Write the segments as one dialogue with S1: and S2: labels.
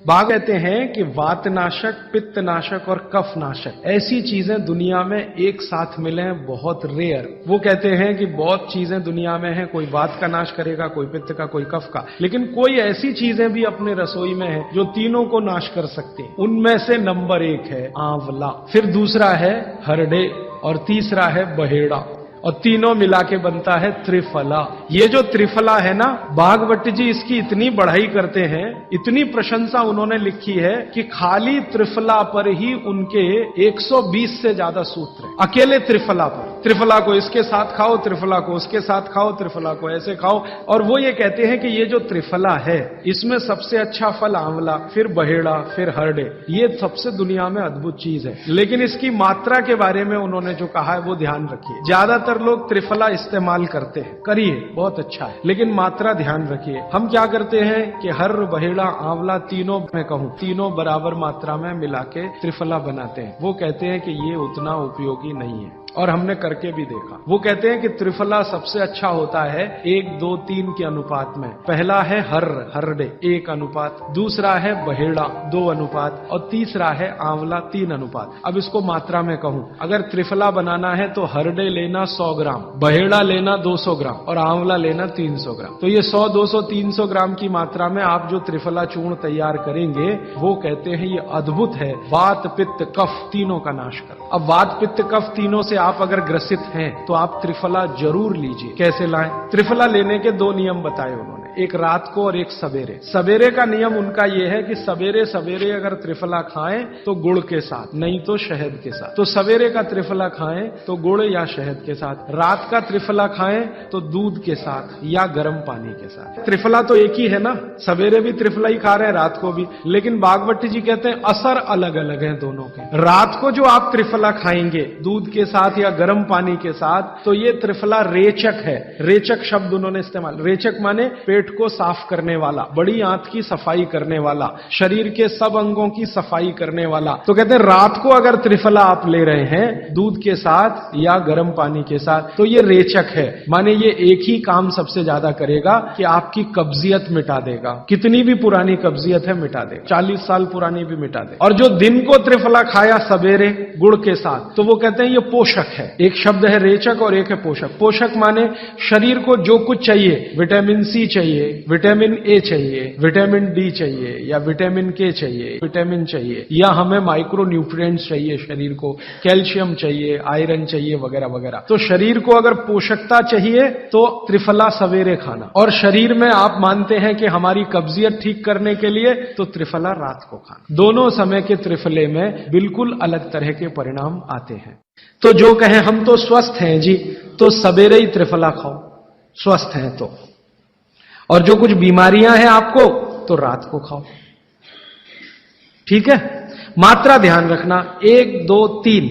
S1: बाघ कहते हैं कि वातनाशक, पित्तनाशक और कफनाशक ऐसी चीजें दुनिया में एक साथ मिले बहुत रेयर। वो कहते हैं कि बहुत चीजें दुनिया में हैं, कोई वात का नाश करेगा, कोई पित्त का, कोई कफ का, लेकिन कोई ऐसी चीजें भी अपने रसोई में है जो तीनों को नाश कर सकती हैं। उनमें से नंबर 1 है आंवला, फिर दूसरा है हरडे और तीसरा है बहेड़ा, और तीनों मिला के बनता है त्रिफला। ये जो त्रिफला है ना, भागवत जी इसकी इतनी बढ़ाई करते हैं, इतनी प्रशंसा उन्होंने लिखी है कि खाली त्रिफला पर ही उनके 120 से ज्यादा सूत्र हैं। अकेले त्रिफला पर, त्रिफला को इसके साथ खाओ, त्रिफला को उसके साथ खाओ, त्रिफला को ऐसे खाओ। और वो ये कहते हैं कि ये जो त्रिफला है इसमें सबसे अच्छा फल आंवला, फिर बहेड़ा, फिर हरडे, ये सबसे दुनिया में अद्भुत चीज है। लेकिन इसकी मात्रा के बारे में उन्होंने जो कहा है वो ध्यान रखिए। ज्यादातर लोग त्रिफला इस्तेमाल करते हैं, करिए, बहुत अच्छा है, लेकिन मात्रा ध्यान रखिए। हम क्या करते हैं कि हर बहेड़ा, आंवला, तीनों मैं कहूं तीनों बराबर मात्रा में मिला के त्रिफला बनाते हैं। वो कहते हैं कि ये उतना उपयोगी नहीं है, और हमने करके भी देखा। वो कहते हैं कि त्रिफला सबसे अच्छा होता है 1, 2, 3 के अनुपात में। पहला है हरडे 1 अनुपात, दूसरा है बहेड़ा 2 अनुपात, और तीसरा है आंवला 3 अनुपात। अब इसको मात्रा में कहूं, अगर त्रिफला बनाना है तो हरडे लेना 100 ग्राम, बहेड़ा लेना 200 ग्राम और आंवला लेना 300 ग्राम। तो ये 100, 200, 300 ग्राम की मात्रा में आप जो त्रिफला चूर्ण तैयार करेंगे, वो कहते हैं ये अद्भुत है, वात, पित्त, कफ तीनों का नाश कर। अब वात, पित्त, कफ तीनों से आप अगर ग्रसित हैं तो आप त्रिफला जरूर लीजिए। कैसे लाएं? त्रिफला लेने के 2 नियम बताए उन्होंने, एक रात को और एक सवेरे। सवेरे का नियम उनका यह है कि सवेरे सवेरे अगर त्रिफला खाएं तो गुड़ के साथ, नहीं तो शहद के साथ। तो सवेरे का त्रिफला खाएं तो गुड़ या शहद के साथ, रात का त्रिफला खाएं तो दूध के साथ या गर्म पानी के साथ। त्रिफला तो एक ही है ना, सवेरे भी त्रिफला ही खा रहे हैं, रात को भी, लेकिन भागवत जी कहते हैं असर अलग अलग है दोनों के। रात को जो आप त्रिफला खाएंगे दूध के साथ या गर्म पानी के साथ, तो ये त्रिफला रेचक है। रेचक शब्द उन्होंने इस्तेमाल, रेचक माने पेट को साफ करने वाला, बड़ी आंत की सफाई करने वाला, शरीर के सब अंगों की सफाई करने वाला। तो कहते हैं रात को अगर त्रिफला आप ले रहे हैं दूध के साथ या गर्म पानी के साथ, तो ये रेचक है, माने ये एक ही काम सबसे ज्यादा करेगा कि आपकी कब्जियत मिटा देगा। कितनी भी पुरानी कब्जियत है मिटा देगा, 40 साल पुरानी भी मिटा देगा। और जो दिन को त्रिफला खाया सवेरे गुड़ के साथ, तो वो कहते हैं ये पोषक है। एक शब्द है रेचक और एक है पोषक। पोषक माने शरीर को जो कुछ चाहिए, विटामिन सी चाहिए, विटामिन ए चाहिए, विटामिन डी चाहिए, या विटामिन के चाहिए, विटामिन चाहिए, या हमें माइक्रो न्यूट्रिएंट्स चाहिए, शरीर को कैल्शियम चाहिए, आयरन चाहिए, वगैरह वगैरह। तो शरीर को अगर पोषकता चाहिए तो त्रिफला सवेरे खाना, और शरीर में आप मानते हैं कि हमारी कब्जियत ठीक करने के लिए तो त्रिफला रात को खाना। दोनों समय के त्रिफले में बिल्कुल अलग तरह के परिणाम आते हैं। तो जो कहें हम तो स्वस्थ हैं जी, तो सवेरे ही त्रिफला खाओ, स्वस्थ हैं तो, और जो कुछ बीमारियां हैं आपको तो रात को खाओ, ठीक है। मात्रा ध्यान रखना, 1, 2, 3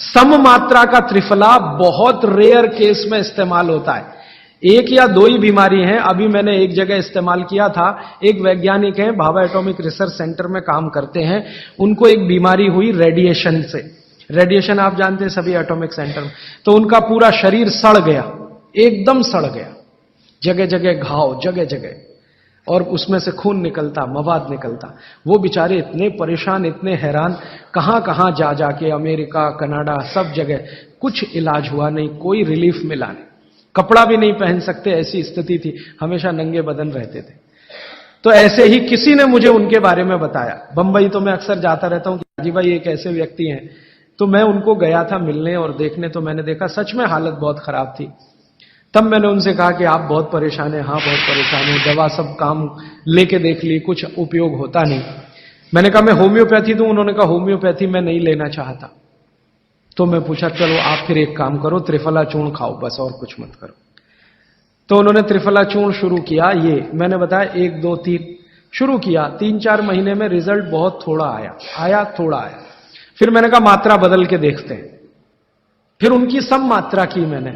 S1: सम मात्रा का त्रिफला बहुत रेयर केस में इस्तेमाल होता है। 1 या 2 ही बीमारी हैं। अभी मैंने एक जगह इस्तेमाल किया था, एक वैज्ञानिक हैं, भाभा एटॉमिक रिसर्च सेंटर में काम करते हैं, उनको एक बीमारी हुई रेडिएशन से। रेडिएशन आप जानते हैं सभी एटॉमिक सेंटर में, तो उनका पूरा शरीर सड़ गया, एकदम सड़ गया, जगह जगह घाव, जगह जगह, और उसमें से खून निकलता, मवाद निकलता। वो बेचारे इतने परेशान, इतने हैरान, कहां कहां जा जाके, अमेरिका, कनाडा, सब जगह, कुछ इलाज हुआ नहीं, कोई रिलीफ मिला नहीं। कपड़ा भी नहीं पहन सकते, ऐसी स्थिति थी, हमेशा नंगे बदन रहते थे। तो ऐसे ही किसी ने मुझे उनके बारे में बताया। बंबई तो मैं अक्सर जाता रहता हूं कि हाजी भाई एक ऐसे व्यक्ति हैं, तो मैं उनको गया था मिलने और देखने, तो मैंने देखा सच में हालत बहुत खराब थी। तब मैंने उनसे कहा कि आप बहुत परेशान हैं। हाँ बहुत परेशान हूं, दवा सब काम लेके देख ली, कुछ उपयोग होता नहीं। मैंने कहा मैं होम्योपैथी दूं? उन्होंने कहा होम्योपैथी मैं नहीं लेना चाहता। तो मैं पूछा चलो आप फिर एक काम करो, त्रिफला चूर्ण खाओ बस, और कुछ मत करो। तो उन्होंने त्रिफला चूर्ण शुरू किया, ये मैंने बताया 1, 2, 3 शुरू किया। 3-4 महीने में रिजल्ट बहुत थोड़ा आया, थोड़ा आया। फिर मैंने कहा मात्रा बदल के देखते हैं। फिर उनकी सम मात्रा की मैंने,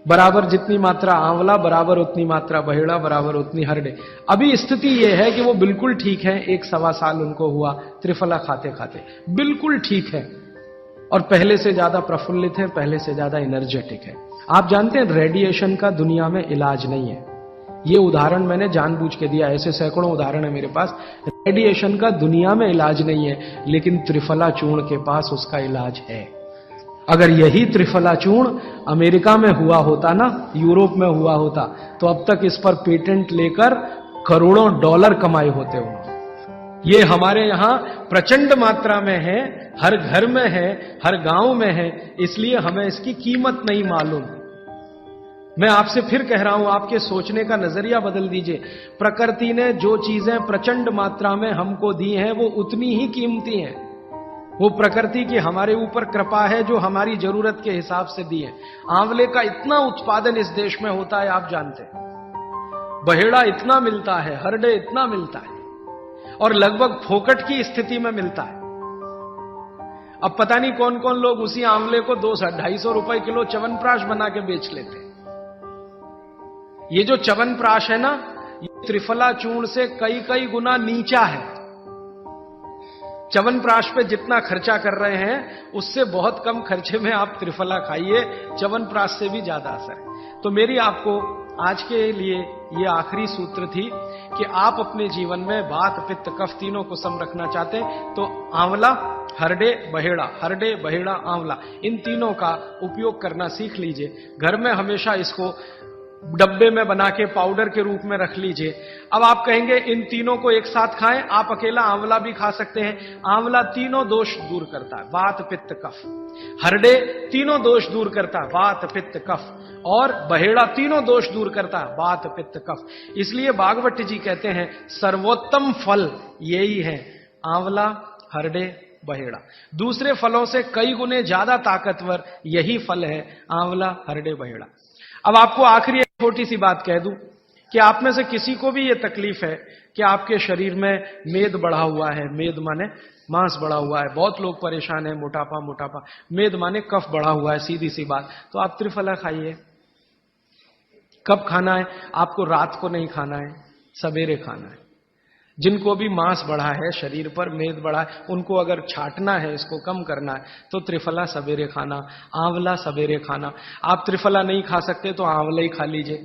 S1: बराबर जितनी मात्रा आंवला, बराबर उतनी मात्रा बहेड़ा, बराबर उतनी हरडे। अभी स्थिति यह है कि वो बिल्कुल ठीक है, 1-1.25 साल उनको हुआ त्रिफला खाते खाते, बिल्कुल ठीक है, और पहले से ज्यादा प्रफुल्लित है, पहले से ज्यादा एनर्जेटिक है। आप जानते हैं रेडिएशन का दुनिया में इलाज नहीं है। ये उदाहरण मैंने जानबूझ के दिया, ऐसे सैकड़ों उदाहरण है मेरे पास। रेडिएशन का दुनिया में इलाज नहीं है, लेकिन त्रिफला चूर्ण के पास उसका इलाज है। अगर यही त्रिफला चूर्ण अमेरिका में हुआ होता ना, यूरोप में हुआ होता, तो अब तक इस पर पेटेंट लेकर करोड़ों डॉलर कमाए होते उन्होंने। ये हमारे यहां प्रचंड मात्रा में है, हर घर में है, हर गांव में है, इसलिए हमें इसकी कीमत नहीं मालूम। मैं आपसे फिर कह रहा हूं, आपके सोचने का नजरिया बदल दीजिए। प्रकृति ने जो चीजें प्रचंड मात्रा में हमको दी हैं, वो उतनी ही कीमती हैं। वो प्रकृति की हमारे ऊपर कृपा है, जो हमारी जरूरत के हिसाब से दी है। आंवले का इतना उत्पादन इस देश में होता है, आप जानते हैं। बहेड़ा इतना मिलता है, हरडे इतना मिलता है, और लगभग फोकट की स्थिति में मिलता है। अब पता नहीं कौन कौन लोग उसी आंवले को 200-250 रुपए किलो च्यवनप्राश बना के बेच लेते हैं। ये जो च्यवनप्राश है ना, ये त्रिफला चूर्ण से कई कई गुना नीचा है। च्यवनप्राश पे जितना खर्चा कर रहे हैं, उससे बहुत कम खर्चे में आप त्रिफला खाइए, च्यवनप्राश से भी ज्यादा असर है। तो मेरी आपको आज के लिए ये आखिरी सूत्र थी कि आप अपने जीवन में वात पित्त कफ तीनों को सम रखना चाहते हैं, तो आंवला, हरडे, बहेड़ा, हरडे, बहेड़ा, आंवला, इन तीनों का उपयोग करना सीख लीजिए। घर में हमेशा इसको डब्बे में बना के पाउडर के रूप में रख लीजिए। अब आप कहेंगे इन तीनों को एक साथ खाएं, आप अकेला आंवला भी खा सकते हैं। आंवला तीनों दोष दूर करता है, वात पित्त कफ। हरडे तीनों दोष दूर करता है, वात पित्त कफ। और बहेड़ा तीनों दोष दूर करता है, वात पित्त कफ। इसलिए भागवत जी कहते हैं सर्वोत्तम फल यही है, आंवला, हरडे, बहेड़ा। दूसरे फलों से कई गुने ज्यादा ताकतवर यही फल है, आंवला, हरडे, बहेड़ा। अब आपको आखिरी एक छोटी सी बात कह दूं कि आप में से किसी को भी यह तकलीफ है कि आपके शरीर में मेद बढ़ा हुआ है, मेद माने मांस बढ़ा हुआ है, बहुत लोग परेशान है, मोटापा मोटापा, मेद माने कफ बढ़ा हुआ है, सीधी सी बात। तो आप त्रिफला खाइए। कब खाना है? आपको रात को नहीं खाना है, सवेरे खाना है। जिनको भी मांस बढ़ा है, शरीर पर मेद बढ़ा है, उनको अगर छाटना है, इसको कम करना है, तो त्रिफला सवेरे खाना, आंवला सवेरे खाना। आप त्रिफला नहीं खा सकते तो आंवला ही खा लीजिए।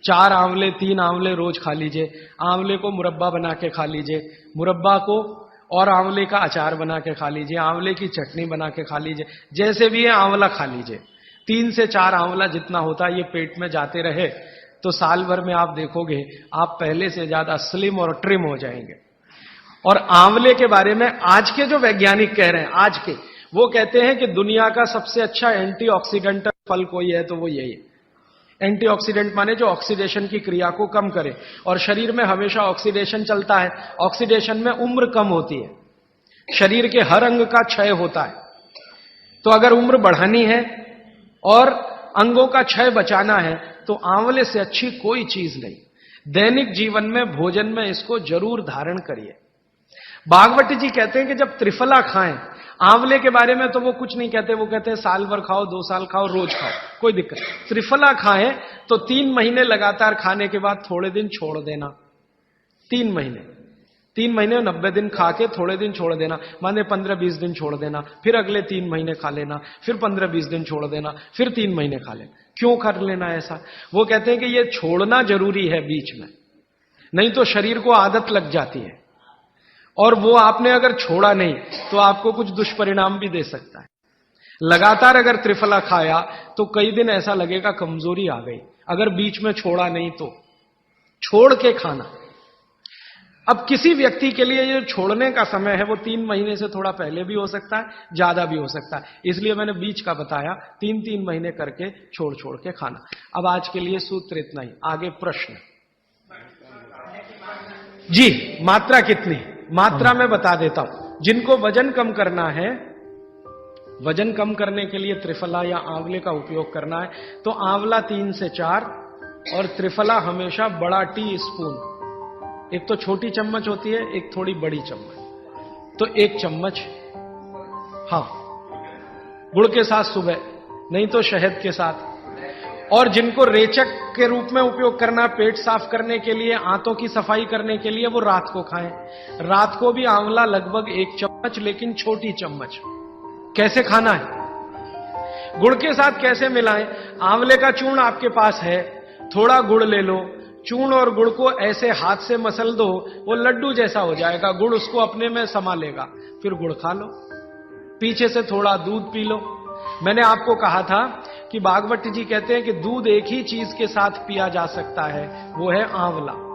S1: 4 आंवले 3 आंवले रोज खा लीजिए। आंवले को मुरब्बा बना के खा लीजिए, मुरब्बा को और आंवले का अचार बना के खा लीजिए, आंवले की चटनी बना के खा लीजिए, जैसे भी है आंवला खा लीजिए। 3 से 4 आंवला जितना होता है, ये पेट में जाते रहे तो साल भर में आप देखोगे आप पहले से ज्यादा स्लिम और ट्रिम हो जाएंगे। और आंवले के बारे में आज के जो वैज्ञानिक कह रहे हैं, आज के, वो कहते हैं कि दुनिया का सबसे अच्छा एंटीऑक्सीडेंट फल कोई है तो वो यही है। एंटीऑक्सीडेंट माने जो ऑक्सीडेशन की क्रिया को कम करे, और शरीर में हमेशा ऑक्सीडेशन चलता है। ऑक्सीडेशन में उम्र कम होती है, शरीर के हर अंग का क्षय होता है। तो अगर उम्र बढ़ानी है और अंगों का क्षय बचाना है, तो आंवले से अच्छी कोई चीज नहीं। दैनिक जीवन में, भोजन में इसको जरूर धारण करिए। भागवत जी कहते हैं कि जब त्रिफला खाएं, आंवले के बारे में तो वो कुछ नहीं कहते, वो कहते हैं साल भर खाओ, 2 साल खाओ, रोज खाओ, कोई दिक्कत। त्रिफला खाएं तो 3 महीने लगातार खाने के बाद थोड़े दिन छोड़ देना। 3 महीने 90 दिन खा के थोड़े दिन छोड़ देना, माने 15-20 दिन छोड़ देना, फिर अगले 3 महीने खा लेना, फिर 15-20 दिन छोड़ देना, फिर 3 महीने खा लेना। क्यों कर लेना ऐसा? वो कहते हैं कि ये छोड़ना जरूरी है बीच में, नहीं तो शरीर को आदत लग जाती है, और वो आपने अगर छोड़ा नहीं तो आपको कुछ दुष्परिणाम भी दे सकता है। लगातार अगर त्रिफला खाया तो कई दिन ऐसा लगेगा कमजोरी आ गई, अगर बीच में छोड़ा नहीं तो। छोड़ के खाना। अब किसी व्यक्ति के लिए ये छोड़ने का समय है, वो 3 महीने से थोड़ा पहले भी हो सकता है, ज्यादा भी हो सकता है, इसलिए मैंने बीच का बताया। 3-3 महीने करके छोड़ छोड़ के खाना। अब आज के लिए सूत्र इतना ही, आगे प्रश्न। जी, मात्रा कितनी? मात्रा में बता देता हूं। जिनको वजन कम करना है, वजन कम करने के लिए त्रिफला या आंवले का उपयोग करना है, तो आंवला 3 से 4 और त्रिफला हमेशा बड़ा टी स्पून, एक तो छोटी चम्मच होती है, एक थोड़ी बड़ी चम्मच, तो 1 चम्मच, हाँ, गुड़ के साथ सुबह, नहीं तो शहद के साथ। और जिनको रेचक के रूप में उपयोग करना, पेट साफ करने के लिए, आंतों की सफाई करने के लिए, वो रात को खाएं। रात को भी आंवला लगभग 1 चम्मच, लेकिन छोटी चम्मच। कैसे खाना है? गुड़ के साथ कैसे मिलाएं? आंवले का चूर्ण आपके पास है, थोड़ा गुड़ ले लो, चूर्ण और गुड़ को ऐसे हाथ से मसल दो, वो लड्डू जैसा हो जाएगा, गुड़ उसको अपने में समा लेगा। फिर गुड़ खा लो, पीछे से थोड़ा दूध पी लो। मैंने आपको कहा था कि भागवत जी कहते हैं कि दूध एक ही चीज के साथ पिया जा सकता है, वो है आंवला।